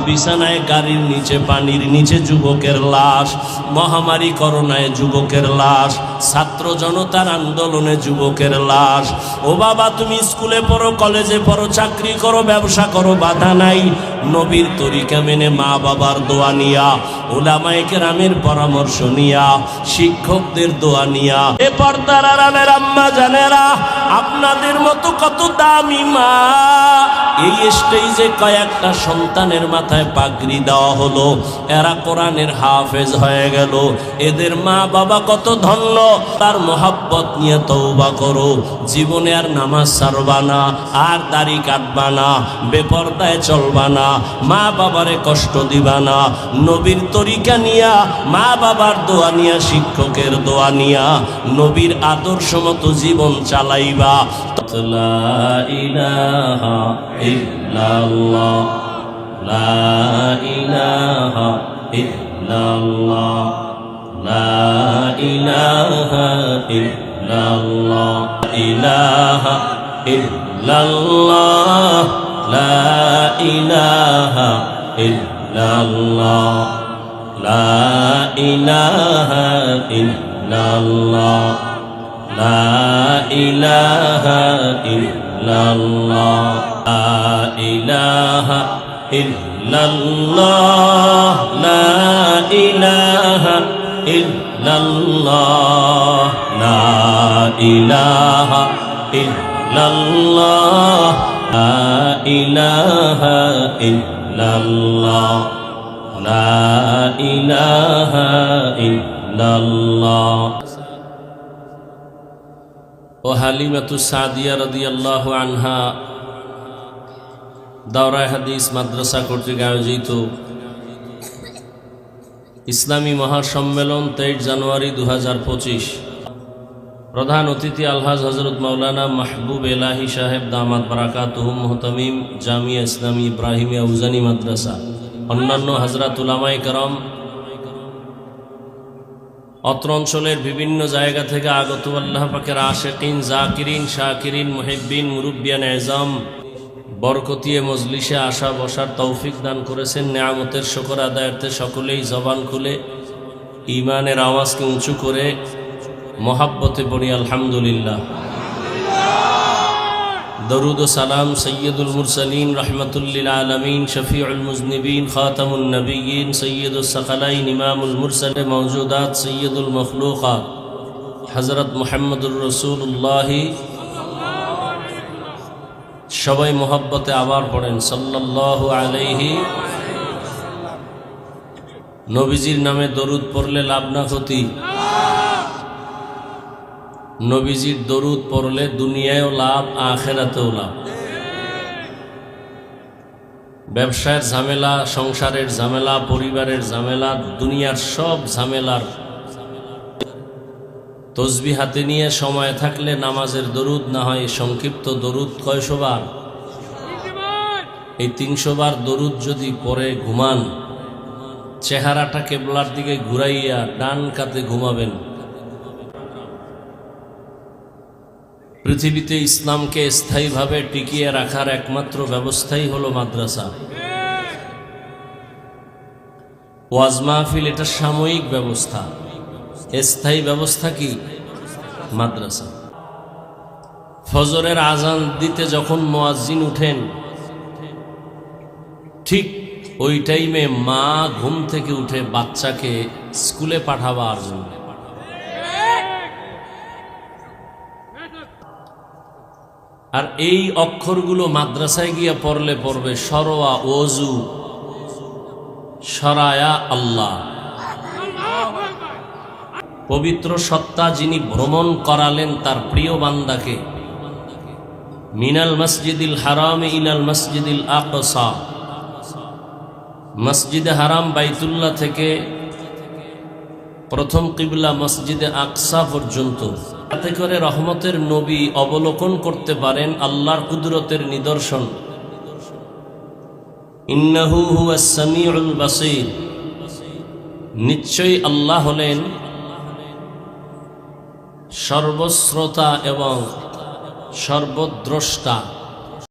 বিছানায়, গাড়ির নিচে, পানির নিচে যুবকের লাশ, মহামারী করোনায় যুবকের লাশ, ছাত্র জনতার আন্দোলনে যুবকের লাশ। ও বাবা, তুমি স্কুলে পড়ো, কলেজে পড়ো, চাকরি করো, ব্যবসা করো, বাধা নাই। নবীর তরিকা মেনে, মা বাবার দোয়া নিয়া, উলামায়ে কেরামের পরামর্শ নিয়া, শিক্ষকদের দোয়া নিয়া, এ পর্দার আড়ালের আম্মা জানেরা, আপনাদের মতো কত দামি মা, এই স্টেজে কয়েকটা সন্তানের মাথায় পাগড়ি দেওয়া হলো, এরা কোরআনের হাফেজ হয়ে গেল। এদের মা বাবা কত ধন্য। তার মোহাব্বত নিয়ে তওবা করো, জীবনে আর নামাজ ছাড়বা না, আর দাড়ি কাটবা না, বেপরদায় চলবা না, মা বাবারে কষ্ট দিবা না। নবীর তরিকা নিয়া, মা বাবার দোয়া নিয়া, শিক্ষকের দোয়া নিয়া, নবীর আদর্শ মতো জীবন চালাইবা। লা ইলাহা ইল্লাল্লাহ, লা ইলাহা ইল্লাল্লাহ, লা ইলাহা ইল্লাল্লাহ, ইলাহা ইল্লাল্লাহ, লা ইলাহা ইল্লাল্লাহ, লা ইলাহা ইল্লাল্লাহ, লা ইলাহা ইল্লাল্লাহ, লা ইলাহা ইল্লাল্লাহ, লা ইলাহা ইল্লাল্লাহ, লা ইলাহা ইল্লাল্লাহ, লা ইলাহা ইল্লাল্লাহ, লা ইলাহা ইল্লাল্লাহ। ও হালিমাতুস সাদিয়া রাদিয়াল্লাহু আনহা দাওরায়ে হাদিস মাদ্রাসা কর্তৃক আয়োজিত ইসলামী মহাসম্মেলন 23 জানুয়ারি 2025। প্রধান অতিথি আলহাজ হযরত মাওলানা মাহবুব এলাহি সাহেব দামাত বারাকাতুহু মুহতামিম জামিয়া ইসলামী ইব্রাহিমিয়া উজানি মাদ্রাসা, অন্যান্য হযরত উলামায়ে কেরাম, অত্র অঞ্চলের বিভিন্ন জায়গা থেকে আগত আল্লাহ পাকের আশিকিন, জাকিরিন, শাকিরিন, মুহিব্বিন, মুরব্বিয়ান এজাম, বরকতিয়ে মজলিসে আসা বসার তৌফিক দান করেছেন। নেয়ামতের শুকর আদায়ার্থে সকলেই জবান খুলে ঈমানের আওয়াজকে উঁচু করে মহাব্বতে পড়ি আলহামদুলিল্লাহ। দরুদ ও সালাম সৈয়দুল মুরসালিন, রহমতুল্লিল আলমিন, শফিউল মুজনিবিন, খাতামুন নবিয়্যিন, সৈয়দুস সাকালাইন, ইমামুল মুরসালে মওজুদাত, সৈয়দুল মখলুকাত হযরত মুহাম্মদুর রাসূলুল্লাহ। সবাই মোহাব্বতে আবার পড়েন সাল্লাল্লাহু আলাইহি। নবীজির নামে দরুদ পড়লে লাভ না ক্ষতি? নবীজির দরুদ পড়লে দুনিয়ায়ও লাভ, আখিরাতেও লাভ। ব্যবসায়ের ঝামেলা, সংসারের ঝামেলা, পরিবারের ঝামেলা, দুনিয়ার সব ঝামেলার তসবিহ হাতে নিয়ে সময় থাকলে নামাজের দরুদ না হয় সংক্ষিপ্ত দরুদ কয়শো বার? এই 300 বার দরুদ যদি পরে ঘুমান, চেহারাটা কিবলার দিকে ঘুরাইয়া ডান কাতে ঘুমাবেন। পৃথিবীতে ইসলামকে স্থায়ীভাবে টিকিয়ে রাখার একমাত্র ব্যবস্থাই হলো মাদ্রাসা। ওয়াজ মাহফিল এটা সাময়িক ব্যবস্থা, স্থায়ী ব্যবস্থা কি? মাদ্রাসা। ফজরের আজান দিতে যখন মুয়াজ্জিন উঠেন, ঠিক ওই টাইমে মা ঘুম থেকে উঠে বাচ্চাকে স্কুলে পাঠাবার জন্য। আর এই অক্ষরগুলো মাদ্রাসায় গিয়ে পড়লে পড়বে সরওয়া ওযু, সরায়া আল্লাহ। পবিত্র সত্তা যিনি ভ্রমণ করালেন তার প্রিয় বান্দাকে মিনাল মসজিদিল হারাম ইলাল মসজিদিল আকসা, মসজিদে হারাম বাইতুল্লাহ থেকে প্রথম কিবলা মসজিদে আকসা পর্যন্ত, তাতে করে রহমতের নবী অবলোকন করতে পারেন আল্লাহর কুদরতের নিদর্শন। ইন্নাহু হুয়াস সামিউল বাসীর, নিশ্চয়ই আল্লাহ হলেন সর্বশ্রোতা এবং সর্বদ্রষ্টা।